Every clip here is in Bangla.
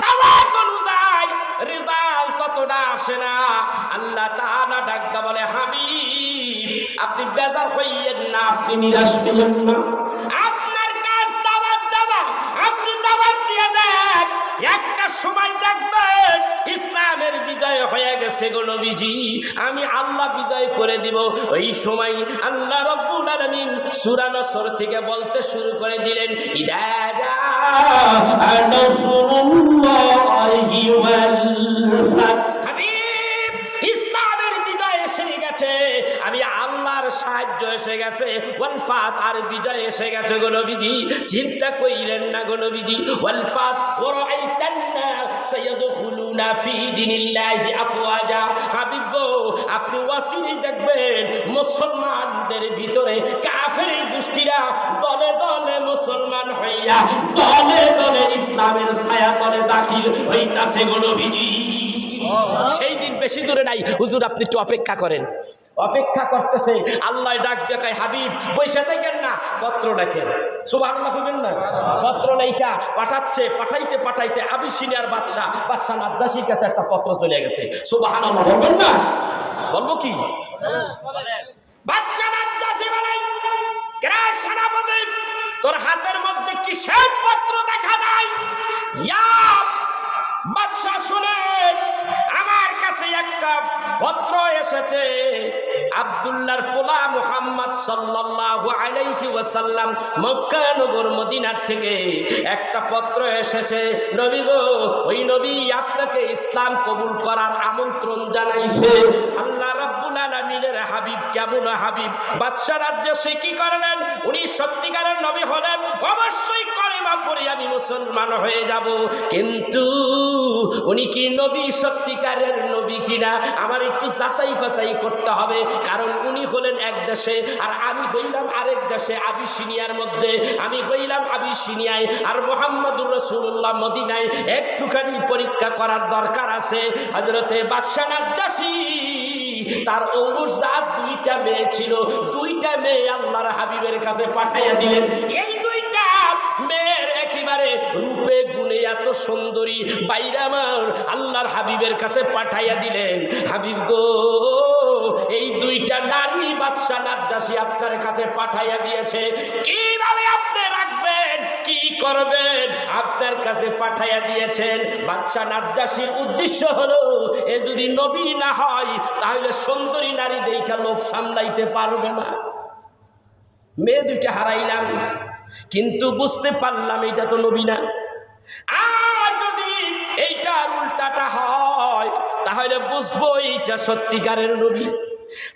দাওয়াত অনুযায়ী রেজাল্ট ততটা আসে না। আল্লাহ তাআলা ডাকতে বলে, হাবিব আপনি বেজার হইয়েন না, আপনি নিরাশ হইয়েন না। আপনার কাজ দাওয়াত দেওয়া, আপনি দাওয়াত দিয়ে দেন। একটা সময় দেখবেন ইসলামের বিজয় হয়ে গেছে গো নবীজি, আমি আল্লাহ বিজয় করে দিব। ওই সময় আল্লাহ রাব্বুল আলামিন সূরা নসর থেকে বলতে শুরু করে দিলেন, ইদা জাআ নাসরুল্লাহি ওয়াল ফাত। হাবিব ইসলামের বিজয় এসে গেছে, আমি আল্লাহর সাহায্য এসে গেছে, ওয়াল ফাত আর বিজয় এসে গেছে গো নবীজি। চিন্তা কইলেন না গো নবীজি, ওয়াল ফাত ওয়ারাইতান নাস সায়াদখুলুনা ফি দীনিল্লাহি আফওয়াজা। হাবিব গো আপনি ওয়াসিরি দেখবেন মুসলমানদের ভিতরে কাফেরের গোষ্ঠীরা দলে দলে মুসলমান হইয়া দলে দলে ইসলামের ছায়া তলে দাখিল হইতাছে গো নবীজি। সেই দিন বেশি দূরে নাই হুজুর, আপনি একটু অপেক্ষা করেন। অপেক্ষা করতেছে, আল্লাহ ডাক দেখায়, হাবিব বসে থাকেন না, পত্র লেখেন। সুবহানাল্লাহ হইবেন না? পত্র লেখা পাঠাচ্ছে, পাঠাইতে পাঠাইতে আবিসিনিয়ার বাদশা নাজ্জাশীর কাছে একটা পত্র চলে গেছে। সুবহানাল্লাহ বলবেন না? বলবো কি? বাদশা নাজ্জাশী বলেন, কে সেনাপতি, তোর হাতের মধ্যে কিসের পত্র দেখা যায়? ইয়া বাদশা শুনেন, আমার কাছে একটা পত্র এসেছে। আব্দুল্লাহর পোলা মুহাম্মদ সাল্লাল্লাহু আলাইহি ওয়াসাল্লাম মক্কা নগর মদিনার থেকে একটা পত্র এসেছে। নবী গো, ওই নবী আপনাকে ইসলাম কবুল করার আমন্ত্রণ জানাইছে। আল্লাহ রাব্বুল আলামিনের হাবিব কেমন হাবিব? বাদশা নাজ্জাশী কি করলেন? উনি সত্যিকারের নবী হলেন, অবশ্যই কলেমা পড়ে আমি মুসলমান হয়ে যাব। কিন্তু উনি কি নবী, সত্যিকারের নবী কিনা আমার একটু যাচাই ফাচাই করতে হবে। কারণ উনি হলেন এক দেশে আর আমি হইলাম আরেক দেশে, আবিসিনিয়ার মধ্যে। আমি হইলাম আবিসিনিয়ায় আর মুহাম্মদুর রাসূলুল্লাহ মদিনায়। একটুখানি পরীক্ষা করার দরকার আছে। হযরতে বাদশা নাজ্জাশী তার ঔরসজাত দুইটা মেয়ে ছিল, দুইটা মেয়ে আল্লাহর হাবিবের কাছে পাঠাইয়া দিলেন। এই দুইটা মেয়ের একেবারে রূপে গুণে এত সুন্দরী, বাইরে আমার আল্লাহর হাবিবের কাছে পাঠাইয়া দিলেন। হাবিব গো, এই দুইটা নারী বাদশা নাজ্জাশী আপনার কাছে পাঠাইয়া দিয়েছে, কিভাবে আপনি রাখবেন, কি করবেন, আপনার কাছে পাঠাইয়া দিয়েছেন। বাদশা নাজ্জাশীর উদ্দেশ্য হলো, এ যদি নবী না হয় তাহলে সুন্দরী নারী দেখা লোভ সামলাইতে পারবে না। মেয়ে দুইটা হারাইলাম, কিন্তু বুঝতে পারলাম এটা তো নবী না। আর যদি এইটার উল্টাটা হয় তাহলে বুঝবো এইটা সত্যিকারের নবী।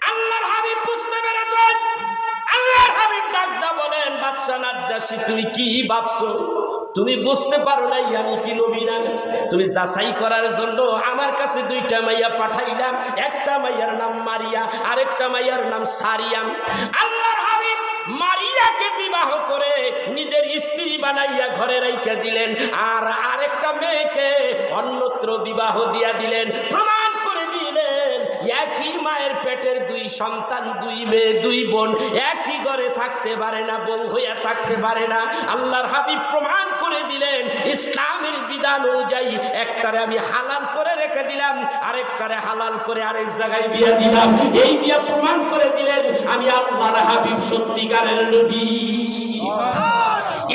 আল্লাহর হাবিব বুঝতে পেরেছেন। আল্লাহর হাবিব ডাকদা বলেন, বাদশা নাজ্জাশী তুমি কি ভাবছো? তুমি বুঝতে পারো নাই আমি কি নবী না? তুমি যাচাই করার জন্য আমার কাছে দুইটা মাইয়া পাঠাইলাম। একটা মাইয়ার নাম মারিয়া, আরেকটা মাইয়ার নাম সারিয়াম। আল্লাহর হাবিব মারিয়াকে বিবাহ করে নিজের স্ত্রী বানাইয়া ঘরে রাইখা দিলেন, আর আরেকটা মেয়েকে অন্যত্র বিবাহ দিয়া দিলেন। প্রমাণ করে দিলেন একই মায়ের পেটের দুই সন্তান, দুই মেয়ে, দুই বোন একই ঘরে থাকতে পারে না, বউ হইয়া থাকতে পারে না। আল্লাহর হাবিব প্রমাণ করে দিলেন ইসলামের বিধান অনুযায়ী একটারে আমি হালাল করে রেখে দিলাম, আরেকটারে হালাল করে আরেক জায়গায় বিয়ে দিলাম। এই বিয়ে প্রমাণ করে দিলেন আমি আল্লাহর হাবিব সত্যিকারের নবী।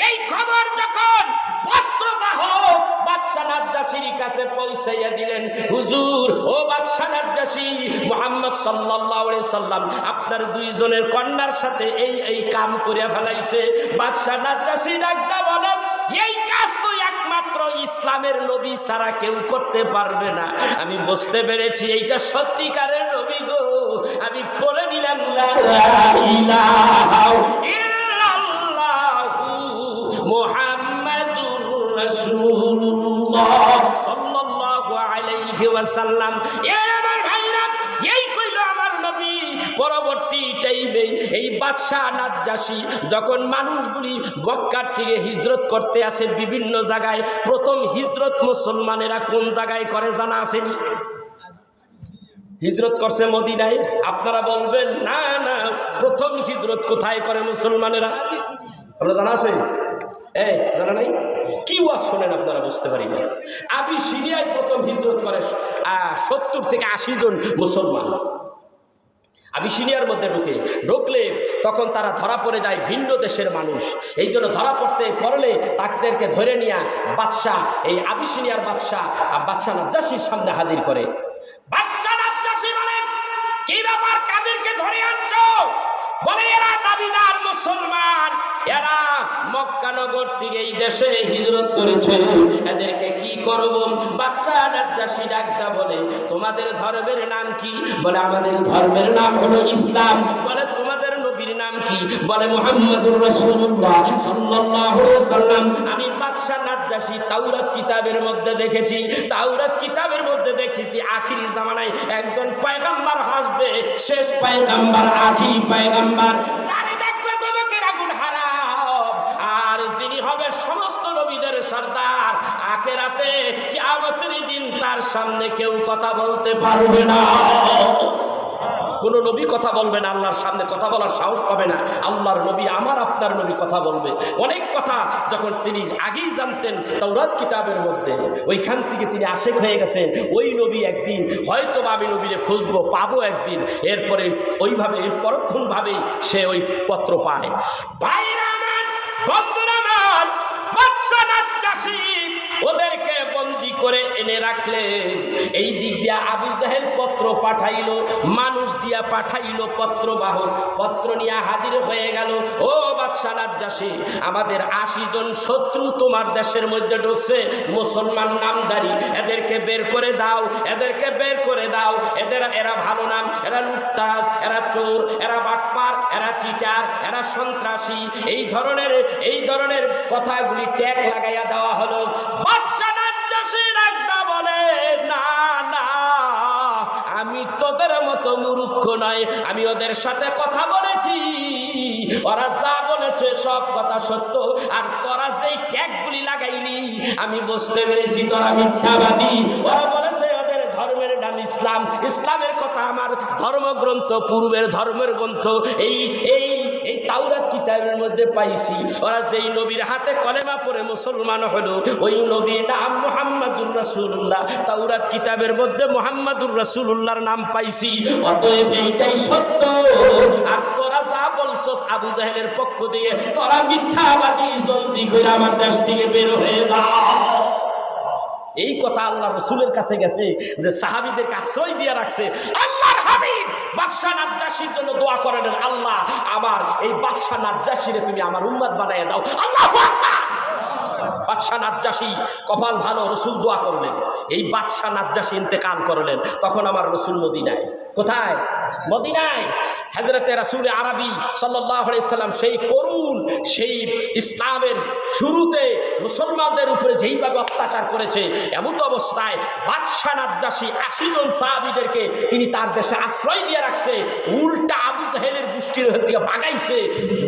এই খবর যখন পত্রবাহক বাদশা নাজ্জাশীর কাছে পৌঁছাইয়া দিলেন, হুজুর ও বাদশা নাজ্জাশী, মুহাম্মদ সাল্লাল্লাহু আলাইহি সাল্লাম আপনার দুইজনের কন্যার সাথে এই কাম করে ফেলাইছে। বাদশা নাজ্জাশী ডাকদা বলেন, এই কাজ তো একমাত্র ইসলামের নবী ছাড়া কেউ করতে পারবে না। আমি বুঝতে পেরেছি এইটা সত্যিকারের নবী গো। আমি পড়ে নিলাম লা ইলাহা ইল্লাল্লাহু মুহাম্মাদুর রাসূলুল্লাহ সাল্লাল্লাহু আলাইহি ওয়াসাল্লাম। আমার ভাইরা, এই কইল আমার নবী। পরবর্তী টাইমে এই বাদশা নাজ্জাশী যখন মানুষগুলি মক্কার থেকে হিজরত করতে আসে বিভিন্ন জায়গায়, প্রথম হিজরত মুসলমানেরা কোন জায়গায় করে জানা আসেনি? হিজরত করছে মদিনায়। আপনারা বলবেন না না, প্রথম হিজরত কোথায় করে মুসলমানেরা? আপনারা জানা আছে? জানা নাই কি ওয়াজ শোনেন আপনারা বুঝতে পারি না। আবিসিনিয়ায় প্রথম হিজরত করে 70 থেকে 80 জন মুসলমান। আবিসিনিয়ার মধ্যে ঢুকলে তখন তারা ধরা পড়ে যায় ভিন্ন দেশের মানুষ। এই জন্য ধরা পড়লে তাদেরকে ধরে নিয়ে বাদশাহ, এই আবিসিনিয়ার বাদশাহ নাজ্জাশীর সামনে হাজির করে। বাদশাহ নাজ্জাশী বলেন, কি ব্যাপার, কাদেরকে ধরে আনছো? বলে এরা দাবিদার মুসলমান, এরা মক্কা নগর থেকে এই দেশে হিজরত করেছে, এদেরকে কি করব? বাদশাহ নাজ্জাশী ডাকদা বলে, তোমাদের ধর্মের নাম কি? বলে আমাদের ধর্মের নাম হলো ইসলাম। বলে তোমাদের নবীর নাম কি? বলে মুহাম্মদুর রাসূলুল্লাহ সাল্লাল্লাহু আলাইহি ওয়াসাল্লাম। আমি বাদশাহ নাজ্জাশী তাওরাত কিতাবের মধ্যে দেখেছি, আখিরি জামানায় একজন পয়গম্বর আসবে, শেষ পয়গম্বর, আখিরি পয়গম্বর, যারে দেখলে তো লোকের আগুন হারাম, আর যিনি হবে সমস্ত নবীদের সরদার। আখিরাতে কিয়ামতের দিন তার সামনে কেউ কথা বলতে পারবে না। কোন নবী কথা বলবে না, আল্লাহর সামনে কথা বলার সাহস পাবে না। আল্লাহর নবী, আমার আপনার নবী কথা বলবে। অনেক কথা যখন তিনি আগেই জানতেন তাওরাত কিতাবের মধ্যে, ওইখান থেকে তিনি আশেক হয়ে গেছেন। ওই নবী একদিন হয়তো আমি নবীরে খুঁজবো, পাবো একদিন। এরপরে ওইভাবে পরক্ষণভাবেই সে ওই পত্র পায়। ভাইরা আমার, বন্ধুরা আমার, বাদশাহ নাজ্জাশী ওদেরকে বন্দি করে এনে রাখলেন। এই দিক দিয়া আবু জাহেল পত্র পাঠাইলো, মানুষ দিয়া পাঠাইলো পত্রবাহক, পত্র নিয়ে হাজির হয়ে গেল। ও বাদশাহ নাজ্জাশী, আমাদের 80 জন শত্রু তোমার দেশের মধ্যে ঢুকছে, মুসলমান নামদারি, এদেরকে বের করে দাও, এদেরকে বের করে দাও। এরা ভালো নাম, এরা লুটতাজ, এরা চোর, এরা বাটপার, এরা চিটার, এরা সন্ত্রাসী, এই ধরনের কথাগুলি ট্যাগ লাগাইয়া দেওয়া হলো। বাদশাহ নাজ্জাশী ডাকদা বলে, না না, আমি তোদের মতো মূর্খ নয়, আমি ওদের সাথে কথা বলেছি, ওরা যা বলেছে সব কথা সত্য, আর তোরা যেই ট্যাগগুলি লাগাইলি আমি বুঝতে পেরেছি তোরা মিথ্যাবাদী। ওরা বলেছে ওদের ধর্মের নাম ইসলাম, ইসলামের কথা আমার ধর্মগ্রন্থ, পূর্বের ধর্মের গ্রন্থ এই তাওরাত কিতাবের মধ্যে পাইছি। ওরা যেই নবীর হাতে কলেমা পড়ে মুসলমান হলো, ওই নবীর নাম মুহাম্মাদুর রাসূলুল্লাহ। তাওরাত কিতাবের মধ্যে মুহাম্মাদুর রাসূলুল্লাহর নাম পাইছি, অতএব এইটাই সত্য। আর তোরা যা বলছস আবু জাহেলের পক্ষ দিয়ে, তোরা মিথ্যাবাদী, জলদি করে আমার দেশ থেকে বের হয়ে যা। এই কথা আল্লাহ রসুলের কাছে গেছে, যে সাহাবীদেরকে আশ্রয় দিয়ে রাখছে। আল্লাহর হাবিব বাদশাহ নাজ্জাশীর জন্য দোয়া করেন, আল্লাহ আমার এই বাদশাহ নাজ্জাশীরে তুমি আমার উম্মত বানাইয়া দাও। আল্লাহু আকবার। বাদশাহ নাজ্জাশী কপাল ভালো, রসুল দোয়া করলেন। এই বাদশাহ নাজ্জাশী ইন্তেকাল করলেন, তখন আমার রসুল মদিনায়। কোথায়? মদিনায়। হযরতে রাসূল আরবি সাল্লাল্লাহু আলাইহি সাল্লাম সেই করুণ, সেই ইসলামের শুরুতে মুসলমানদের উপরে যেইভাবে অত্যাচার করেছে, এমত অবস্থায় বাদশাহ নাজ্জাশী 80 জন সাহাবীদেরকে তিনি তার দেশে আশ্রয় দিয়ে রাখছে। উল্টা আবু জাহেলের গোষ্ঠীর থেকে ভাগাইছে।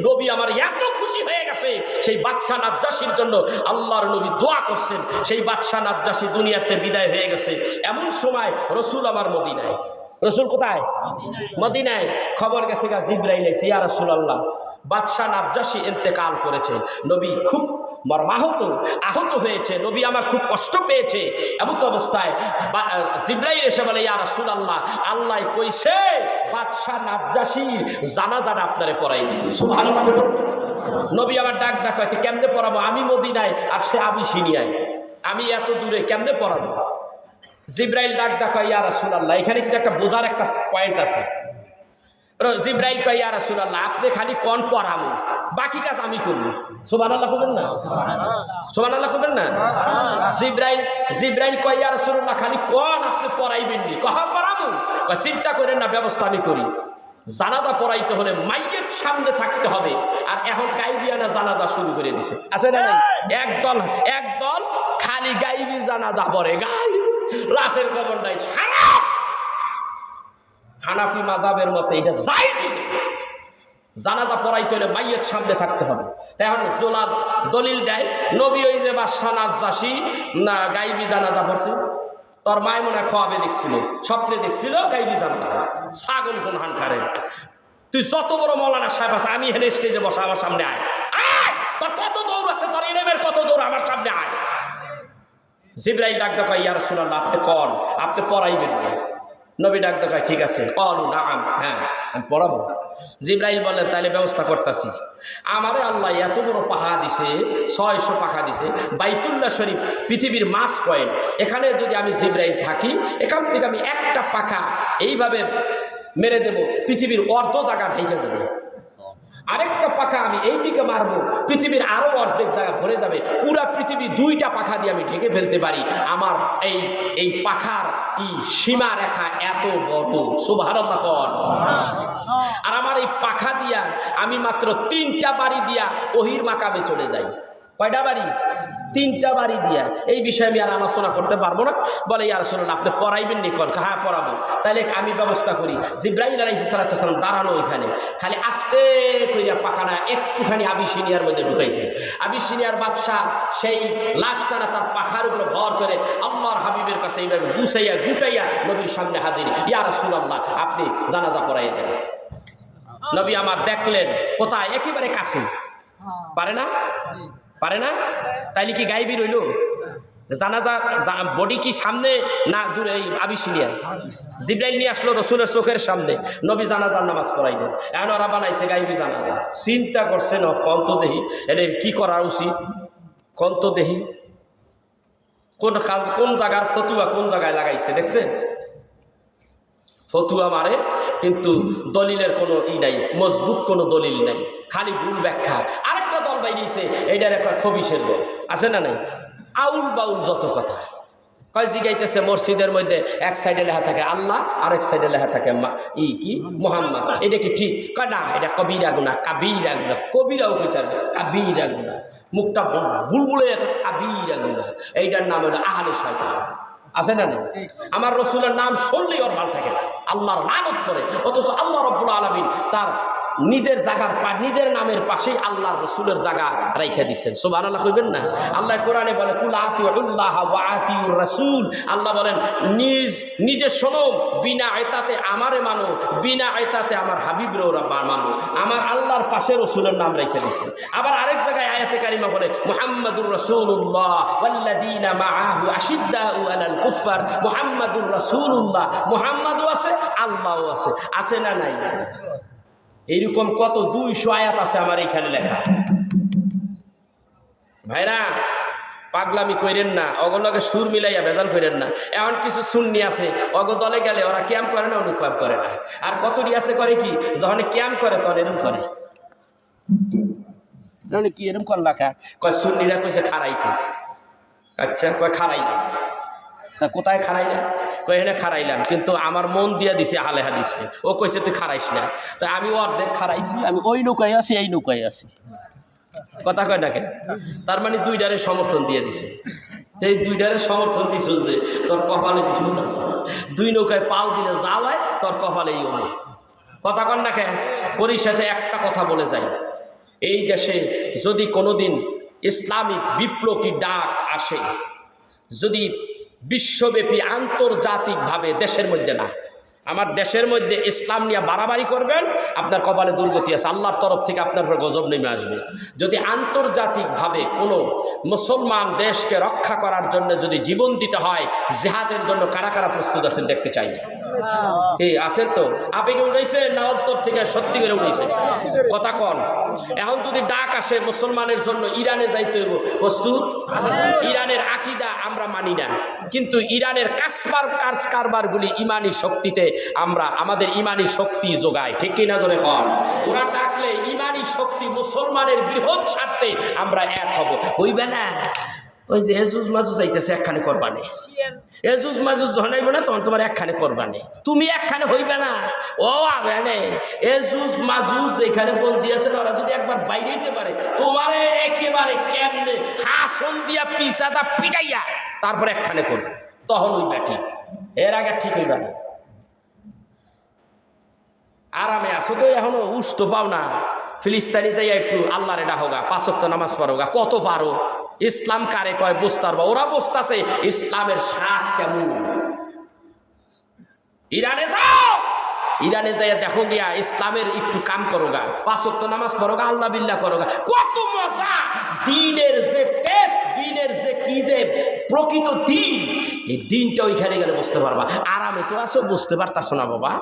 নবী আমার এত খুশি হয়ে গেছে, সেই বাদশাহ নাজ্জাশীর জন্য আল্লাহর নবী দোয়া করছেন। সেই বাদশাহ নাজ্জাশী দুনিয়াতে বিদায় হয়ে গেছে। এমন সময় রসুল আমার মদিনায়। রসুল কোথায়? মদিনায়। খবর গেছে গা জিবরাইল এসে, ইয়া রাসূলুল্লাহ, বাদশাহ নাজ্জাশী ইন্তেকাল করেছে। নবী খুব আহত হয়েছে, নবী আমার খুব কষ্ট পেয়েছে। এমন অবস্থায় জিবরাইল এসে বলে, ইয়া রাসূলুল্লাহ, আল্লাহ কইছে বাদশাহ নাজ্জাশীর জানাজাটা আপনারে পড়াই দিতে। সুবহানাল্লাহ। নবী আমার ডাক ডাকাইতে, কেমনে পড়াবো? আমি মদিনায় আর সে আবিসিনিয়ায়, আমি এত দূরে কেমনে পড়াবো? জিবরাইল ডাক ডাকায়, ইয়া রাসূলুল্লাহ, এখানে কিন্তু একটা বোঝার একটা পয়েন্ট আছে। জিবরাইল কয়, ইয়া রাসূলুল্লাহ, আপনি খালি কোন পড়ামু, বাকি কাজ আমি করবো। সুবহানাল্লাহ করবেন না? সুবহানাল্লাহ করবেন না? জিবরাইল কয়, ইয়া রাসূলুল্লাহ, খালি কোন আপনি পড়াইবেন নি? কহ পড়ামু? কয় চিন্তা করেন না, ব্যবস্থা আমি করি। জানাজা পড়াইতে হলে মাইয়ের সামনে থাকতে হবে। আর এখন গাইবিয়ানা জানাজা শুরু করে দিছে, আছে না? একদল খালি গাইবি জানাজা পড়ে, লাশের খবর নাই। হানাফি মাযহাবের মতে এটা জায়েজ। জানাজা পড়াইতে হলে মাইয়ের সামনে থাকতে হবে। এখন দলিল দেয়, নবী ওই যে বাদশাহ নাজ্জাশী না গাইবি জানাজা পড়ছে, তোর মায় মনে খাওয়াবে দেখছিল, স্বপ্নে দেখছিল গাইবি জানাজা। ছাগল কোন হানকারে, তুই যত বড় মৌলানা সাহেব আছে, আমি হেনে স্টেজে বসা, আমার সামনে আয়, তোর কত দৌড় আছে, তোর এনে বাইতুলের কত দূর, আমার সামনে আয়। জিবরাইল ডাক দেখায়, ইয়া রাসূলুল্লাহ আপনি কন, আপনি পড়াইবেন না? নবী ডাক দেখায়, ঠিক আছে, ক্বালু নাআম, হ্যাঁ আমি পড়াবো। জিবরাইল বললেন, তাহলে ব্যবস্থা করতেছি। আমারে আল্লাহ এত বড় পাখা দিছে, 600 পাখা দিছে। বাইতুল্লাহ শরীফ পৃথিবীর মাস পয়েন্ট, এখানে যদি আমি জিবরাইল থাকি, এখান থেকে আমি একটা পাখা এইভাবে মেরে দেব, পৃথিবীর অর্ধ জায়গা ঢেকে যাবে। আরেকটা পাখা আমি এই দিকে মারবো, পৃথিবীর আরো অর্ধেক জায়গা ভরে যাবে। পুরা পৃথিবী 2টা পাখা দিয়ে আমি ঢেকে ফেলতে পারি। আমার এই পাখার সীমা রেখা এত বড়, সুবহানাল্লাহ। আর আমার এই পাখা দিয়া আমি মাত্র 3টা বাড়ি দিয়া ওহির মাকামে চলে যাই। কয়টা বাড়ি? 3টা বাড়ি দিয়া। এই বিষয়ে আমি আর আলোচনা করতে পারবো না। বলে, ইয়া রাসূলুল্লাহ আপনি পড়াইবেন নি? কোন? হ্যাঁ পড়াবো। তাইলে আমি ব্যবস্থা করি। জিবরাইল আলাইহিস সালাম দাঁড়ানো ওইখানে, খালি আস্তে কইরা পাখাটা একটুখানি আবিসিনিয়ার মধ্যে ঢুকাইছে। আবিসিনিয়ার বাদশাহ সেই লাশটানা তার পাখার উপরে ভর করে আল্লাহর হাবিবের কাছে এইভাবে গুছাইয়া গুটাইয়া নবীর সামনে হাজির। ইয়া রাসূলুল্লাহ আপনি জানাজা পড়াইয়া দেন। নবী আমার দেখলেন কোথায়? একেবারে কাছে। পারে না? পারে না? তাইলে কি গায়েবী রইল? জানাজা বডি কি সামনে না দূরে? এই আবিসিনিয়ায় জিবরাইল নিয়ে আসলো রসুলের চোখের সামনে, নবী জানাজার নামাজ পড়াইলেন। এখন ওরা বানাইছে গায়েবী জানাজা। চিন্তা করছে না, কন্ত দেহি এদের কি করা উচিত, কন্ত দেহি কোন জায়গার ফতুয়া কোন জায়গায় লাগাইছে দেখছেন? ফতুয়া মারে কিন্তু দলিলের কোনো নাই, মজবুত কোনো দলিল নাই, খালি ভুল ব্যাখ্যা। আরেকটা দল বাইরেছে, এইটার একটা খবিসের দল আছে না নাই? আউল বাউল যত কথা কয়। জিগাইতেছে মসজিদের মধ্যে এক সাইডে লেখা থাকে আল্লাহ, আরেক সাইডে লেখা থাকে কি মোহাম্মদ। এটা কি ঠিক? কয় না, এটা কবিরা গুনাহ। কাবিরা গুনাহ, কবিরাও কইতে পারবে কাবিরা গুনাহ, মুখটা বুলবুলে কাবিরা গুনাহ। এইটার নাম হলো আহলে শয়তান। আছে না নেই? আমার রসুলের নাম শুনলেই ওর ভালো থাকে না, আল্লাহর লানত করে। অথচ আল্লাহ রাব্বুল আলামিন তার নিজের জায়গার নিজের নামের পাশেই আল্লাহর রসুলের জায়গা রাইখা দিচ্ছেন। সুবহানাল্লাহ কইবেন না? আল্লাহ কোরআনে বলে কুল আতিউল্লাহ ওয়া আতিউর রাসূল। আল্লাহ বলেন নিজে শোনো, বিনা আয়তাতে আমারে মানো, বিনা আয়তাতে আমার হাবিবরে ওরা মানো। আমার আল্লাহর পাশে রসুলের নাম রেখে দিচ্ছেন। আবার আরেক জায়গায় আয়াতে কারিমা বলে মুহাম্মাদুর রাসূলুল্লাহ ওয়াল্লাযীনা মাআহু আশিদ্দাউ আলাল কুফার। মুহাম্মাদুর রাসূলুল্লাহ, মুহাম্মাদও আছে, আল্লাহও আছে। আছে না নাই? এইরকম কত 200 আয়াত আছে আমার এইখানে লেখা। ভাইরা পাগলামি কইরেন না, অগলকে সুর মিলাইয়া ভেজাল কইরেন না। এমন কিছু সুন্নি আছে অগ দলে গেলে ওরা ক্যাম্প করে না, অনুকম করে না। আর কতটি আছে করে কি, যখন ক্যাম্প করে তখন এরকম করে। কি এরকম কর লেখা? কয় সুন্নিরা কইছে খারাইতে। আচ্ছা কয় খারাইলাম। তা কোথায় খারাইলাম? কয় এখানে খারাইলাম, কিন্তু আমার মন দিয়া দিছে আহলে হাদিসে। ও কইছে তুই খারাইস না। তা আমি অর্ধেক খারাইছি, আমি ওই নৌকায় আছি এই নৌকায় আছি। কথা কয় না কেন? তার মানে 2টারে সমর্থন দিয়ে দিছে। সেই 2টারে সমর্থন দিছ যে তোর কপালে বিপদ আছে। 2 নৌকায় পাও দিলে জ্বালায়, তোর কপালে এই অমুক। কথা কন না কেন? পরিশেষে একটা কথা বলে যাই, এই দেশে যদি কোনোদিন ইসলামিক বিপ্লবী ডাক আসে, যদি বিশ্বব্যাপী আন্তর্জাতিকভাবে, দেশের মধ্যে না, আমার দেশের মধ্যে ইসলাম নিয়ে বাড়াবাড়ি করবেন, আপনার কপালে দুর্গতি আছে, আল্লাহর তরফ থেকে আপনার উপর গজব নেমে আসবে। যদি আন্তর্জাতিকভাবে কোনো মুসলমান দেশকে রক্ষা করার জন্য যদি জীবন দিতে হয়, জিহাদের জন্য কারা কারা প্রস্তুত আছেন দেখতে চাই। এই আছেন তো? আবেগে উঠেছে না অন্তর থেকে সত্যি করে উঠেছে? কথা কন। এখন যদি ডাক আসে মুসলমানের জন্য ইরানে যাইতে হইব, প্রস্তুত? ইরানের আকীদা আমরা মানি না, কিন্তু ইরানের কারবারগুলি ইমানি শক্তিতে আমরা আমাদের ইমানি শক্তি যোগায়, ঠিক কিনা ধরে কন? ওরা ডাকলে ইমানি শক্তি মুসলমানের বৃহৎ স্বার্থে আমরা এক হব। হইবে না? ওই যে এজুজ মাজুজ আইতেছে, একখানে করবানে। এজুজ মাজুজ যখন আইবে না তখন তোমার একখানে করবানে, তুমি একখানে হইবে না। ও আবে এজুজ মাজুজ যেখানে বন্দি আছে ওরা যদি একবার বাইরে হইতে পারে, তোমারে একেবারে কেমনে হাসন দিয়া পিসাদা পিটাইয়া তারপর একখানে করবে, তখন ওই ব্যাটি। এর আগে ঠিক হইবে না। আরামে আসো তো, এখনো উস তো পাও না। ফিলিস্তানি যাইয়া একটু আল্লাহরে ডাহোগা, 5 ওয়াক্ত নামাজ পড়োগা, কত পারো। ইসলাম কারে কয় বুঝতার বা, ওরা বুঝতাছে ইসলামের স্বাদ কেমন। ইরানে যাও, ইরানে যাইয়া দেখো গিয়া ইসলামের একটু কাম করোগা, 5 ওয়াক্ত নামাজ পড়োগা, আল্লাহ বিল্লাহ করোগা, কত মজা। দিনের যে দিনের যে কি যে প্রকৃত দিন, এই দিনটা ওইখানে গেলে বুঝতে পারবা। আরামে তো আসো, বুঝতে পারতাছো না বাবা।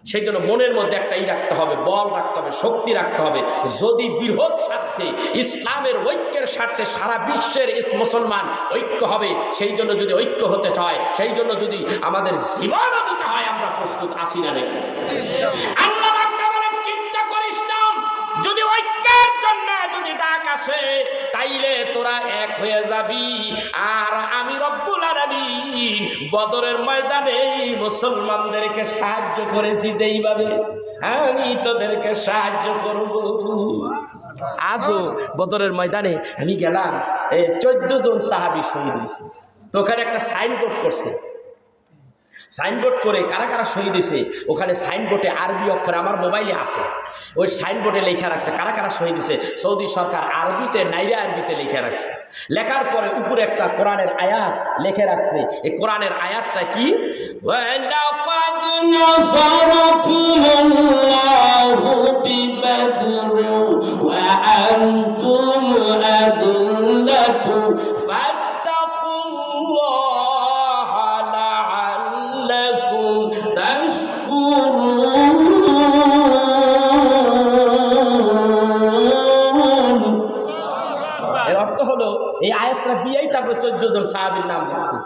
সেই জন্য মনের মধ্যে একটা রাখতে হবে, বল রাখতে হবে, শক্তি রাখতে হবে। যদি বৃহৎ স্বার্থে ইসলামের ঐক্যের স্বার্থে সারা বিশ্বের মুসলমান ঐক্য হবে, সেই জন্য যদি ঐক্য হতে চায়, সেই জন্য যদি আমাদের জীবনও দিতে হয়, আমরা প্রস্তুত আছি না নাকি? আল্লাহ চিন্তা করিস না, যদি ঐক্যের জন্য যদি ডাক আসে তাইলে তোরা এক হয়ে যাবি। আর আমি রব্বুল আলামিন বদরের ময়দানে মুসলমানদেরকে সাহায্য করেছি যেইভাবে, আমি তোদেরকে সাহায্য করব। আজও বদরের ময়দানে আমি গেলাম, 14 জন সাহাবী শহীদ হয়েছে। তো ওখানে একটা সাইনবোর্ড করছে, সাইনবোর্ড করে কারা কারা শহীদ হয়েছে ওখানে সাইনবোর্ডে আরবি অক্ষরে, আমার মোবাইলে আছে, ওই সাইনবোর্ডে লেখা রাখছে কারা কারা শহীদ হয়েছে। সৌদি সরকার আরবিতে নাইরা আরবিতে লেখা রাখছে। লেখার পরে উপরে একটা কোরআনের আয়াত লিখে রাখছে। এই কোরআনের আয়াতটা কি? এই আয়াতটা দিয়েই তারপর 14 জন সাহাবীর নাম লিখছে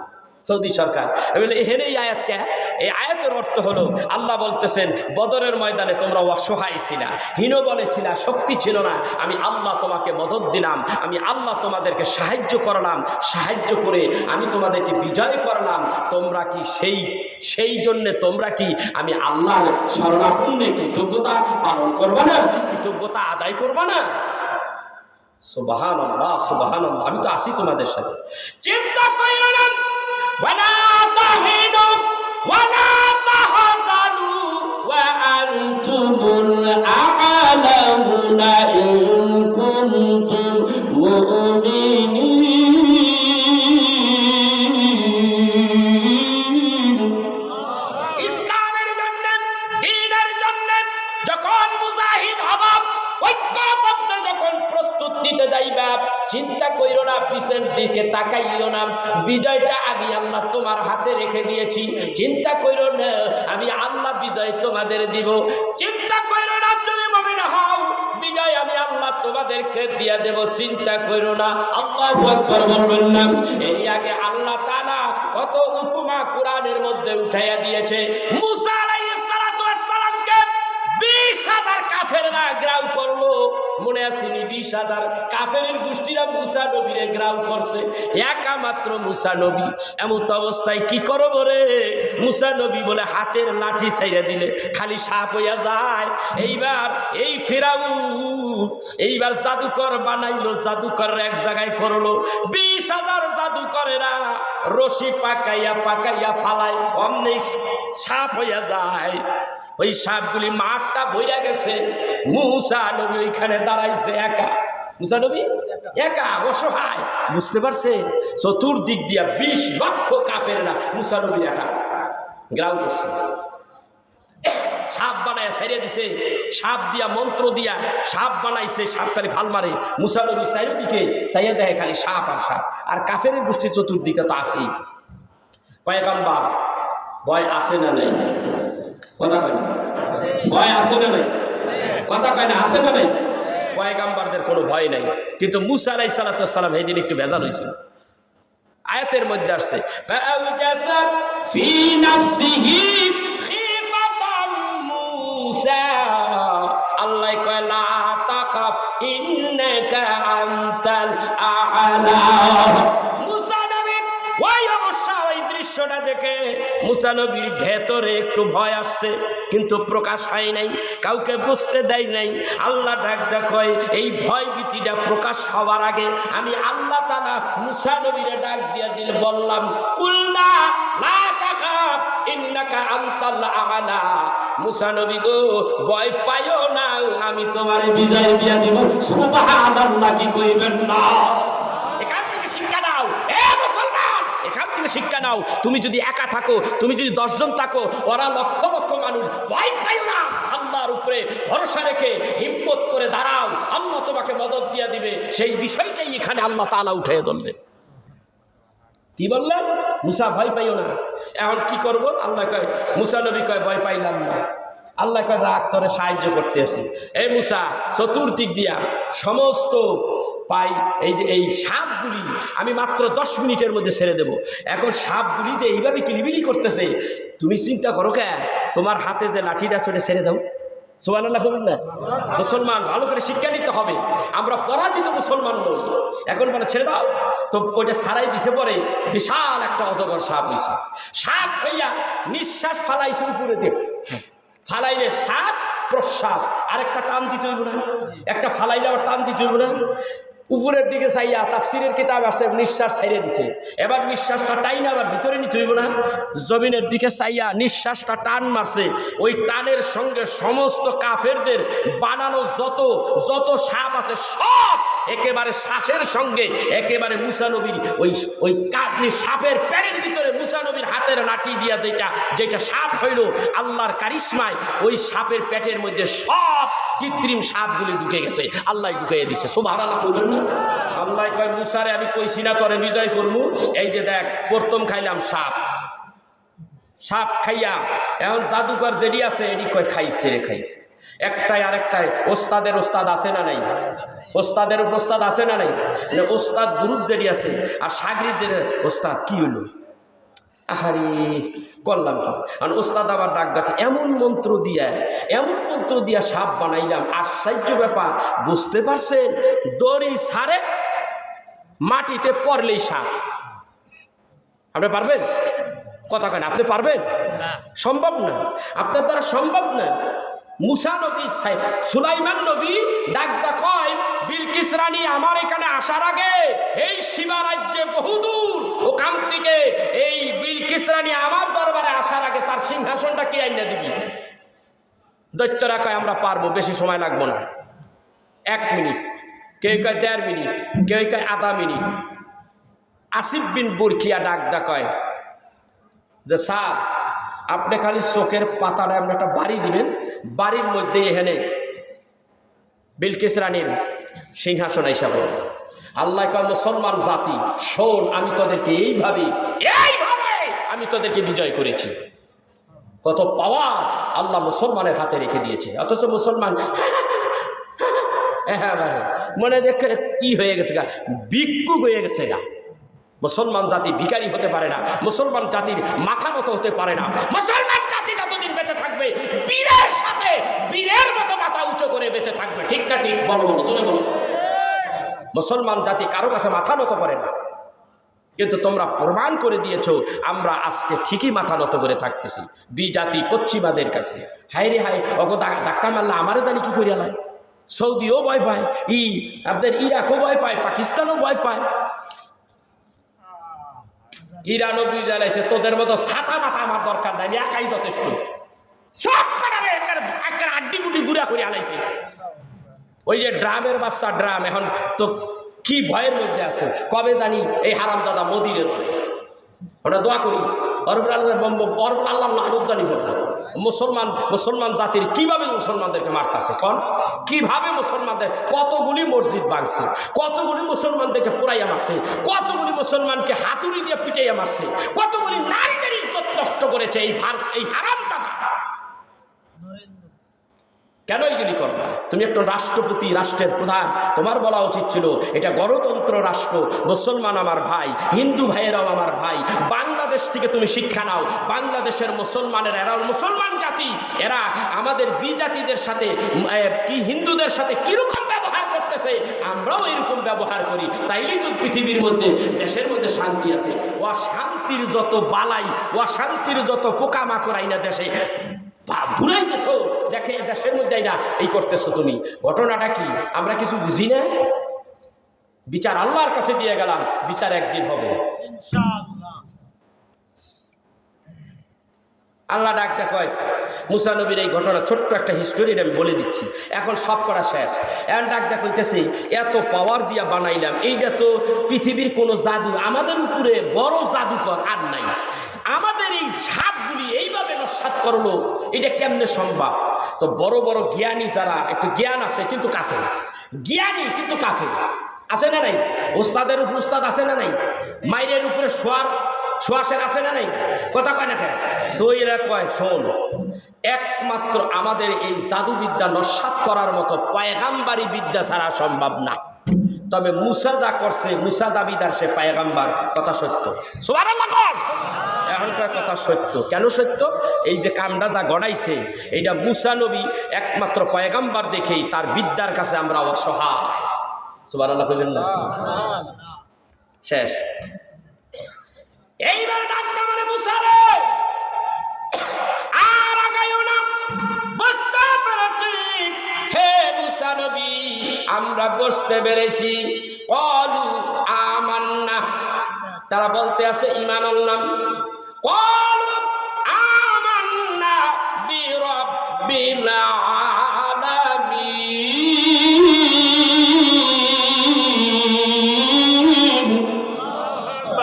সৌদি সরকার। এখানে এই আয়াত কে? এই আয়াতের অর্থ হলো আল্লাহ বলতেছেন, বদরের ময়দানে তোমরা অসহায় ছিলা, হীনবলে ছিলা, শক্তি ছিল না, আমি আল্লাহ তোমাকে মদদ দিলাম, আমি আল্লাহ তোমাদেরকে সাহায্য করলাম, সাহায্য করে আমি তোমাদেরকে বিজয় করলাম। তোমরা কি সেই জন্যে তোমরা কি আমি আল্লাহর শরণাপন্নে কৃতজ্ঞতা পালন করবা না? কৃতজ্ঞতা আদায় করবা না? সুবহানাল্লাহ, সুবহানাল্লাহ। আমি তো আছি তোমাদের সাথে। চিন্তা কইরো না, ওয়ালা তাহিনু ওয়ালা তাহজানু ওয়া আনতুমুল আ'লামুনা ইন কুনতুম মুমিনিন। ইসলামের জন্য, দ্বীনের জন্য যখন মুজাহিদ হবা, ঐক্যবদ্ধ যখন প্রস্তুত নিতে যাইবা, চিন্তা কইরো না, পিছন দিকে তাকাইও না, বিজয়টা আমি আল্লাহ তোমার হাতে রেখে দিয়েছি। চিন্তা কইরো না, আমি আল্লাহ বিজয় তোমাদের দিব। চিন্তা কইরো না, যদি মুমিন হও বিজয় আমি আল্লাহ তোমাদেরকে দিয়ে দেব। চিন্তা কইরো না। আল্লাহু আকবার বলবেন না? এর আগে আল্লাহ তাআলা কত উপমা কোরআনের মধ্যে উঠাইয়া দিয়েছে। মুসা আলাইহিস সালাতু ওয়াস সালামকে 20,000 কাফেররা গ্রাউ করলো, মনে আছে? 20,000 কাফেরের গোষ্ঠীরা মুসা নবীরে গ্রাউ করছে, একা মাত্র মুসা নবী। এমন অবস্থায় কি করবো রে? মুসা নবী বলে হাতের লাঠি ছেড়ে দিলে খালি সাপ হইয়া যায়। এইবার এই ফিরাউন এইবার জাদুকর বানাইলো, জাদুকর এক জায়গায় করলো, 20,000 জাদুকরেরা রশি পাকাইয়া পাকাইয়া ফালায়, অমনি সাপ হইয়া যায়। ওই সাপগুলি মাঠটা ভইরা গেছে, মুসা নবী ওইখানে দাঁড়াইছে একা। মুসা নবী একা, অসহায়। বুঝতে পারছে? চতুর্দিক দিয়া 20 লক্ষ কাফেররা মুসা নবী একা গ্রাউ করছে। সাপ বানায় ছেড়ে দিছে, সাপ দিয়া মন্ত্র দিয়া সাপ বানাইছে, সাপ খালি ফাল মারে। মুসা নবী চারিদিকে চাইয়া দেখে খালি সাপ আর সাপ, আর কাফেরের গোষ্ঠী চতুর্দিকে তো আসেই। পয়গম্বর ভয় আসে না নাই? কথা কয় না? ভয় আসে না নাই? কথা কয় না? আসে না নাই? পয়গম্বরদের কোনো ভয় নাই, কিন্তু মুসা আলাইহিস সালাতু ওয়াস সালাম এই দিন একটু ভেজাল হয়েছিল। আয়াতের মধ্যে আসছে, ফাআউজাসা ফি নাফসিহি খিফাতাম মুসা, আল্লাহ কয় লা তাকাফ ইন্নাকা আনতাল আ'লা। মুসা নবী ওই অবস্থা, ওই দৃশ্যটা দেখে মুসা নবীর ভেতরে একটু ভয় আসছে, কিন্তু প্রকাশ হয় নাই, কাউকে বুঝতে দেয় নাই। আল্লাহ ডাক হয়, এই ভয় ভীতিটা প্রকাশ হওয়ার আগে আমি আল্লাহ তাআলা মুসা নবীরে ডাক দিয়া দিল, বললাম কুলনা লা তাখাফ ইন্নাকা আনতাল আ'লা। মুসা নবী গো, ভয় পাইও না, আমি তোমারে বিজয় দিয়া দিব। সুবহানাল্লাহ, কি কইবেন না? এখান থেকে শিক্ষা নাও, এ মুসলমান, এখান থেকে শিক্ষা নাও। তুমি যদি একা থাকো, তুমি যদি 10 জন থাকো, ওরা লক্ষ লক্ষ মানুষ, ভয় পাইও না। আল্লাহ আল্লাহর উপরে ভরসা রেখে হিম্মত করে দাঁড়াও, আল্লাহ তোমাকে মদদ দিয়ে দিবে। সেই বিষয়টাই এখানে আল্লাহ তাআলা উঠিয়ে ধরলেন। কি বললেন? মুসা ভয় পাইও না। এখন কি করব? আল্লাহ কয়, মুসা নবী কয় ভয় পাইলাম না। আল্লাহ কয় রাগ করে সাহায্য করতে আসি। এই মুসা চতুর্দিক দিয়া সমস্ত পাই এই সাপগুলি আমি মাত্র 10 মিনিটের মধ্যে ছেড়ে দেব। এখন সাপগুলি যে এইভাবে কিলিবিলি করতেছে, তুমি চিন্তা করো কে, তোমার হাতে যে লাঠিটা সেটা ছেড়ে দাও। সুবহানাল্লাহ বলুন না। মুসলমান ভালো করে শিক্ষা নিতে হবে, আমরা পরাজিত মুসলমান নই। এখন বলে ছেড়ে দাও, তো ওইটা ছাড়াই দিছে, পরে বিশাল একটা অজগর সাপ হয়েছে। সাপ হইয়া নিঃশ্বাস ফালাইছে উপরে দিয়ে, ফালাইলে শ্বাস প্রশ্বাস, আরেকটা টান দিতে হইব না, একটা ফালাইলে আবার টান দিতে হইব না। উপরের দিকে চাইয়া তাফসিরের কিতাব আছে নিঃশ্বাস ছাইড়ে দিছে, এবার নিঃশ্বাসটা টাইনা আবার ভিতরে নিতে হইব না। জমিনের দিকে চাইয়া নিঃশ্বাসটা টান মারছে, ওই টানের সঙ্গে সমস্ত কাফেরদের বানানো যত সাপ আছে সব একেবারে শ্বাসের সঙ্গে একেবারে মুসা নবীর ওই কাটনি সাপের পেটের ভিতরে মুসা নবীর হাতের লাঠি দিয়া যেটা সাপ হইল আল্লাহর কারিশমায়, ওই সাপের পেটের মধ্যে সব কৃত্রিম সাপগুলি ঢুকে গেছে, আল্লাহ ঢুকিয়ে দিছে। সুবহানাল্লাহ বলবেন না? আল্লাহ কয় মুসারে আমি কইছি না তোরে বিজয় করবো, এই যে দেখ প্রথম খাইলাম সাপ খাইয়া এখন জাদুকর যেটি আছে এটি কয় খাইছে রে খাইছে। একটাই আরেকটাই ওস্তাদের ওস্তাদ আছে না নাই? ওস্তাদের ওস্তাদ আছে না নাই? ওস্তাদ গ্রুপ যেটি আছে আর সাগরিদ যে ওস্তাদ কি হইল, আহারি করলাম কি? আর ওস্তাদ আবার ডাক ডাকে এমন মন্ত্র দিয়া সাপ বানাইলাম। আশ্চর্য ব্যাপার, বুঝতে পারছেন? দড়ি ছাড়ে মাটিতে পড়লেই সাপ। আপনি পারবেন? কথা কেন, আপনি পারবেন? সম্ভব না, আপনার দ্বারা সম্ভব না। মুসা নবী সুলাইমান নবী ডাকদা কয়, বিলকিস রানী আমার এখানে আসার আগে এই সীমা রাজ্যে বহুদূর ওখান থেকে এই বিলকিস রানী আমার দরবারে আসার আগে তার সিংহাসনটা কে আইনা দিবি? দৈত্যরা কয় আমরা পারবো, বেশি সময় লাগবো না, 1 মিনিট, কেউ কয় 1.5 মিনিট, কেউ কয় আধা মিনিট। আসিফ বিন বুরকিয়া ডাকদা কয় যে স্যার আপনি খালি চোখের পাতাটা আপনি একটা বাড়ি দিবেন, বাড়ির মধ্যে এখানে বিলকিস রানীর সিংহাসন হিসাবে। আল্লাহ কয় মুসলমান জাতি শোন, আমি তোদেরকে এইভাবে আমি তোদেরকে বিজয় করেছি। কত পাওয়ার আল্লাহ মুসলমানের হাতে রেখে দিয়েছে, অথচ মুসলমান হ্যাঁ মনে দেখে কি হয়ে গেছে গা, ভিক্ষুক হয়ে গেছে গা। মুসলমান জাতি ভিখারি হতে পারে না, মুসলমান জাতির মাথা নত হতে পারে না। মুসলমান জাতি যতদিন বেঁচে থাকবে বীরের সাথে বীরের মতো মাথা উঁচু করে বেঁচে থাকবে। ঠিক না ঠিক? বলো তুমি বলো। মুসলমান জাতি কারো কাছে মাথা নত করে না, কিন্তু তোমরা প্রমাণ করে দিয়েছ আমরা আজকে ঠিকই মাথা নত করে থাকতেছি বিজাতি পশ্চিমাদের কাছে। হায় রে হায়, অগো ধাক্কা মারলে আমারে জানি কি করিয়া লাই। সৌদিও ভয় পায়, আপনাদের ইরাকও ভয় পায়, পাকিস্তানও ভয় পায়, ইরানও বুঝে লাইছে তোদের মতো ছাতা মাথা আমার দরকার নাই, একাই যথেষ্ট। সব কারণে একটা আড্ডি গুড্ডি গুড়া করে আলাইছে। ওই যে ড্রামের বাচ্চা ড্রাম এখন তো কি ভয়ের মধ্যে আছে, কবে জানি এই হারামজাদা মোদিরে ধরে। ওটা দোয়া করি আল্লাহ লানত জানি হোক। মুসলমান জাতির কিভাবে মুসলমানদেরকে মারতেছে, কোন কিভাবে মুসলমানদের কতগুলি মসজিদ ভাঙছে, কতগুলি মুসলমানদেরকে পোড়াইয়া মারছে, কতগুলি মুসলমানকে হাতুড়ি দিয়ে পিটাইয়া মারছে, কতগুলি নারীদের ইজ্জত নষ্ট করেছে এই হারামজাদা। কেন এইগুলি করবা? তুমি একটা রাষ্ট্রপতি, রাষ্ট্রের প্রধান, তোমার বলা উচিত ছিল এটা গণতন্ত্র রাষ্ট্র, মুসলমান আমার ভাই, হিন্দু ভাইয়েরাও আমার ভাই। বাংলাদেশ থেকে তুমি শিক্ষা নাও, বাংলাদেশের মুসলমানেরা এরাও মুসলমান জাতি, এরা আমাদের বিজাতিদের সাথে কি হিন্দুদের সাথে কিরকম ব্যবহার করতেছে আমরাও এরকম ব্যবহার করি, তাইলেই তো পৃথিবীর মধ্যে দেশের মধ্যে শান্তি আছে। অশান্তির যত বালাই, অশান্তির যত পোকামাকড় আইনা দেশে ঘুরাইতেছ, দেখে দেশের মধ্যে না এই করতেছো তুমি। ঘটনাটা কি আমরা কিছু বুঝি না? বিচার আল্লাহর কাছে দিয়ে গেলাম, বিচার একদিন হবে। আল্লাহ ডাকতে কয় মুসা নবীর এই ঘটনা ছোট্ট একটা হিস্টোরি আমি বলে দিচ্ছি, এখন সব করা শেষ। এখন ডাকতে কইতেছি এত পাওয়ার দিয়া বানাইলাম, এইটা তো পৃথিবীর কোনো জাদু, আমাদের উপরে বড় জাদুকর আর নাই। আমাদের এই সাপগুলি এইভাবে নস্বাত করলো, এটা কেমনে সম্ভব? তো বড় বড় জ্ঞানী যারা একটু জ্ঞান আছে কিন্তু কাফের, জ্ঞানী কিন্তু কাফের আছে না নাই? উস্তাদের উপর উস্তাদ আছে না নাই? মাইরের উপরে সোয়াশের আছে না নাই? কথা কয় না কেন? তো এরা কয় শোন, একমাত্র আমাদের এই জাদুবিদ্যা নস্বাত করার মতো পয়গাম্বারি বিদ্যা ছাড়া সম্ভব না। তবে মুসা যা করছে, মুসা দাবিদার সে পয়গাম্বার, কথা সত্য। সুবহানাল্লাহ কর। এখনকার কথা সত্য। কেন সত্য? এই যে কামটা যা গড়াইছে, এইটা মুসা নবী একমাত্র পয়গাম্বার দেখেই তার বিদ্যার কাছে আমরা অসহায়। সুবহানাল্লাহ কইবেন না? শেষ। এইবার ডাকতে মানে মুসা রে আর আগাইও না, বুঝতে পেরেছি হে মুসা নবী, আমরা বুঝতে পেরেছি। ক্বালু আমান্না, তারা বলতে আছে ঈমান আনলাম। ক্বালু আমান্না বিরাব্বিল আলামিন,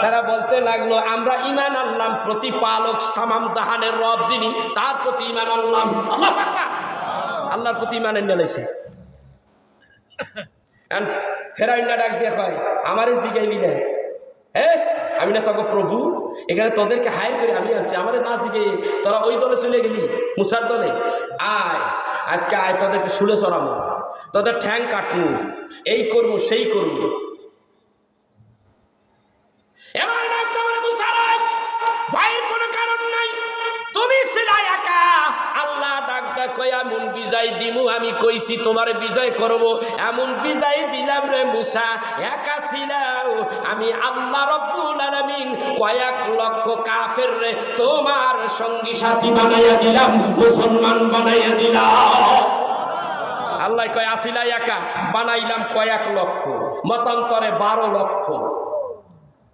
তারা বলতে লাগলো আমরা ঈমান আনলাম প্রতিপালক তামাম জাহানের রব যিনি, তার প্রতি ঈমান আনলাম। আল্লাহু আকবার। আল্লাহর প্রতি ঈমান এনে লাইছে। ফেরাউন ডাক দিয়ে কয় আমারে জিগাইলি না, হ্যাঁ আমি না তোকে প্রভু, এখানে তোদেরকে হায়ার করে আমি আছি, আমাদের না জিগে তোরা ওই দলে চলে গেলি, মুসার দলে। আয় আজকে আয়, তোদেরকে শুলে চড়ামো, তোদের ঠ্যাং কাটমু, এই করবো সেই করবো। ভয়ের কোনো কারণ নাই, তুমি ছিলাই একা। আল্লাহ ডাক দেখো এমন বিজয় দিমু, আমি কইছি তোমার বিজয় করব, এমন বিজয় দিলাম রে মুসা। একা ছিলাম আমি, আল্লাহ রব্বুল আলামিন কয়েক লক্ষ কাফের রে তোমার সঙ্গী সাথী বানাইয়া দিলাম, মুসলমান বানাইয়া দিলাম। আল্লাহ কয় আসিলা একা, বানাইলাম কয়েক লক্ষ, মতান্তরে 12 লক্ষ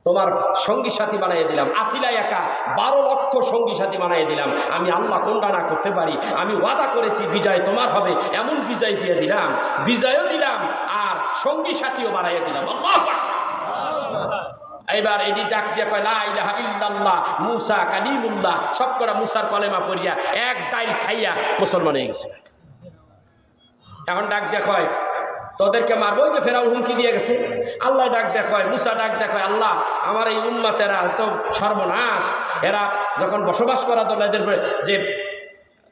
তোমার সঙ্গী সাথী বানিয়ে দিলাম। আসিলা একা, 12 লক্ষ সঙ্গী সাথী বানিয়ে দিলাম। আমি আল্লাহ কোনটা না করতে পারি? আমি ওয়াদা করেছি বিজয় তোমার হবে, এমন বিজয় দিয়ে দিলাম, বিজয়ও দিলাম আর সঙ্গী সাথীও বানাইয়ে দিলাম। আল্লাহু আকবার। এবার এডি ডাক দিয়ে কয় লা ইলাহা ইল্লাল্লাহ মুসা কালিমুল্লাহ, সব করা মুসার কলেমা পড়িয়া এক ডাইল খাইয়া মুসলমান হয়ে গেছে। এখন ডাক দিয়ে কয় তোদেরকে মারবো, যে ফেরাউন হুমকি দিয়ে গেছে। আল্লাহ ডাক দেখায়, মুসা ডাক দেখায় আল্লাহ আমার এই উম্মতেরা তো সর্বনাশ, এরা যখন বসবাস করা তো এদের যে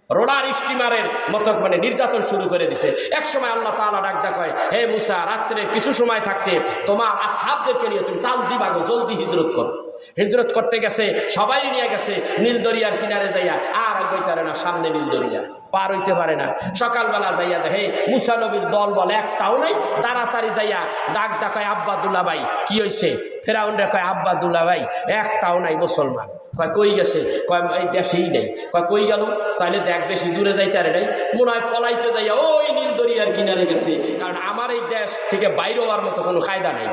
রোলার স্টিমারের মতো মানে নির্যাতন শুরু করে দিছে। এক সময় আল্লাহ তাআলা ডাক দেখায় হে মুসা, রাত্রে কিছু সময় থাকতে তোমার আসহাবদেরকে নিয়ে তুমি চাল দিবা গো, জলদি হিজরত করো। হিজরত করতে গেছে, সবাই নিয়ে গেছে নীল দরিয়ার কিনারে যাইয়া, আর আগাইতে না, সামনে নীল দরিয়া পার হইতে পারে না। সকালবেলা যাইয়া দেখে মুসা নবীর দল বলে একটাও নাই। তাড়াতাড়ি যাইয়া ডাক ডাকায় আব্বা দুলাভাই কি হয়েছে? ফেরাউন কয় আব্বা দুলাভাই একটাও নাই মুসলমান। কয় কই গেছে? কয় এই দেশেই নেই। কয় কই গেল? তাহলে দেখ বেশি দূরে যাইতে আরে নাই, মনে হয় পলাইতে যাইয়া ওই নীল দরিয়ার কিনারে গেছে। কারণ আমার এই দেশ থেকে বাইরে হওয়ার মতো কোনো কায়দা নেই।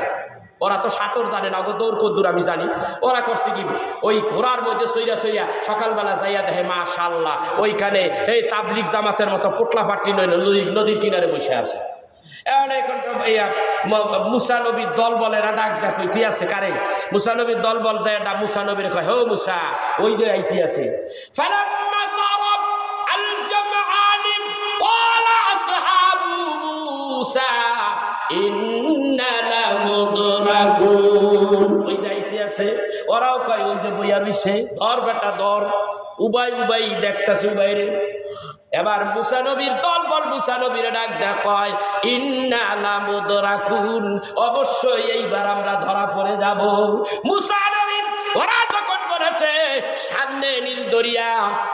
ওরা তো সাঁতর জানে না, গো দৌড় কদ্দুর আমি জানি। ওরা করছে কি ওই ঘোড়ার মধ্যে সইরা সইরা সকালবেলা যাইয়া দেখে মাশাআল্লাহ ওইখানে এই তাবলিগ জামাতের মতো পোটলা পাট্টি নদীর কিনারে বসে আছে। এখন মুসা নবীর দল বলে এরা ডাক ডাক ইতি আছে কারে? মুসা নবীর দল বল দেয় ডাক মুসা নবীর কয় হো মুসা ওই যে আইতি আছে। ওই যাইতে আছে, ওরাও কয় ওই যে বইয়া রইছে, ধর বেটা ধর, উবাই উবাই দেখতেছে উবাইরে। এবার মুসা নবীর দল বল মুসা নবীর ডাক দেখ কয় ইন্না লামুদরাকুন, অবশ্যই এইবার আমরা ধরা পড়ে যাব। মুসা নবীর ওরা যখন বলেছে সামনে নীল দরিয়া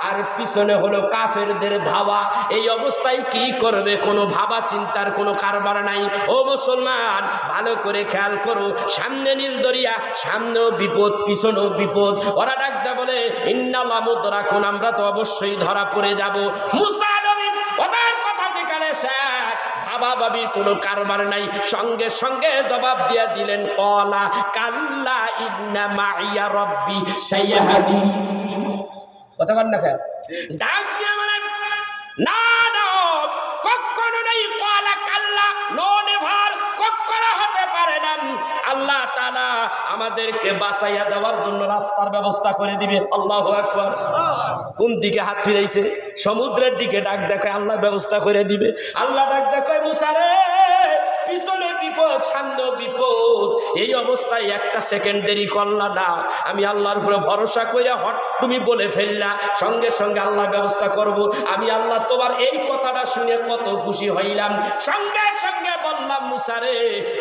আর পিছনে হলো কাফেরদের ধাওয়া, এই অবস্থায় কি করবে কোনো ভাবা চিন্তার কোনো কারবার নাই। ও মুসলমান ভালো করে খেয়াল করো, সামনে নীল দরিয়া, সামনেও বিপদ পিছনেও বিপদ। ওরা ডাকতে বলে ইন্না লামুদরাকুন, আমরা তো অবশ্যই ধরা পড়ে যাব। মুসা নবী ওদের কথা যেখানে শেষ, ভাবা ভাবির কোনো কারবার নাই, সঙ্গে সঙ্গে জবাব দিয়া দিলেন কলা কাল্লা ইন্না মাইয়া রব্বি সাইয়াহদিন। কতক্ষণ না খেয়ে ডাক দিয়ে মানে না না কখনো নেই, কলা কাল্লা নো নেভার, কখনো হতে পারে না। আল্লাহ তাআলা আমাদেরকে বাঁচাইয়া দেওয়ার জন্য রাস্তার ব্যবস্থা করে দিবে। আল্লাহু আকবার। কোন দিকে হাত ফিরাইছে? সমুদ্রের দিকে ডাক দেখায় আল্লাহ ব্যবস্থা করে দিবে। আল্লাহ ডাক দেখায় মুসা রে, পিছনে বিপদ, সামনে বিপদ, এই অবস্থায় একটা সেকেন্ড দেরি করলা না, আমি আল্লাহর উপরে ভরসা কইরা হট তুমি বলে ফেললা, সঙ্গে সঙ্গে আল্লাহ ব্যবস্থা করব। আমি আল্লাহ তোমার এই কথাটা শুনে কত খুশি হইলাম। সঙ্গে সঙ্গে বললাম মুসা রে,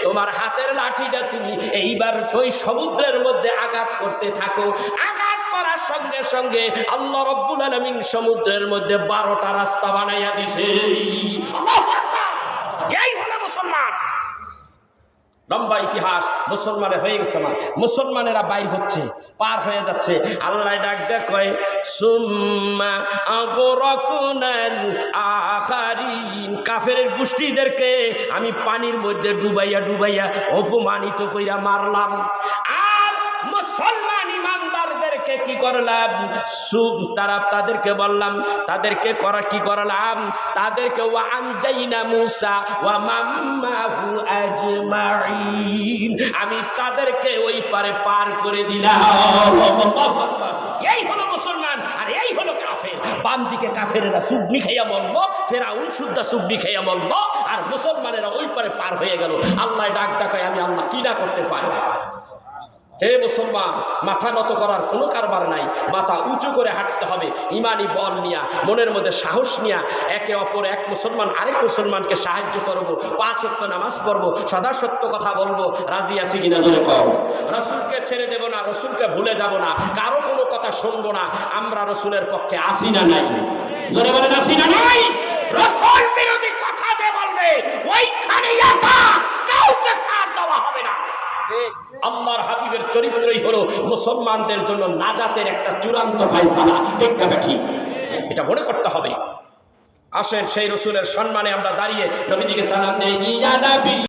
তোমার হাতের লাঠিটা তুমি এইবার ওই সমুদ্রের মধ্যে আঘাত করতে থাকো। আঘাত করার সঙ্গে সঙ্গে আল্লাহ রব্বুল আলামিন সমুদ্রের মধ্যে 12টা রাস্তা বানাইয়া দিছে। আল্লাহু আকবার। এই হলো মুসলমান। লম্বা ইতিহাস মুসলমানের হয়ে গেছে না, মুসলমানেরা বাইর হচ্ছে, পার হয়ে যাচ্ছে। আল্লাহ ডাক দেয় কয় সুম্মা আগরাকনাল আখারিন, কাফের গোষ্ঠীদেরকে আমি পানির মধ্যে ডুবাইয়া ডুবাইয়া অপমানিত কইরা মারলাম। আর মুসলমান ইমানদারদেরকে কি করলাম? তাদেরকে বললাম, তাদেরকে কি করলাম? তাদেরকে ওয়া আনজাইনা মুসা ওয়া মাম্মাহু আজমাইন, আমি তাদেরকে ওই পারে পার করে দিলাম। এই হলো মুসলমান আর এই হলো কাফের। বাম দিকে কাফেরেরা সুবনি খাইয়া মরল, ফেরাউন সুদ্ধা সুবনি খাইয়া মরল, আর মুসলমানেরা ওই পারে পার হয়ে গেল। আল্লাহ ডাক ডাকায় আমি আল্লাহ কি না করতে পারি। হে মুসলমান, মাথা নত করার কোনো কারবার নাই, মাথা উঁচু করে হাঁটতে হবে। ইমানি বল নিয়া, মনের মধ্যে সাহস নিয়া, একে অপর এক মুসলমান আরেক মুসলমানকে সাহায্য করব, 5 ওয়াক্ত নামাজ পড়ব, সদা সত্য কথা বলবো। রাজি আছি কিনা জোরে কও। রসুলকে ছেড়ে দেব না, রসুলকে ভুলে যাব না, কারো কোনো কথা শুনবো না। আমরা রসুলের পক্ষে আসি না নাই? জোরে বলেন আসি না নাই? রসুল বিরোধী কথা যে বলবে ওইখানে কাউকে ছাড় দেওয়া হবে না। আল্লাহর হাবিবের চরিত্রই হলো মুসলমানদের জন্য নাজাতের একটা চূড়ান্ত ফায়সালা। ঠিক না ঠিক? এটা মনে করতে হবে। আসেন সেই রসুলের সম্মানে আমরা দাঁড়িয়ে নবীজিকে সালাম দেই। ইয়া নবী।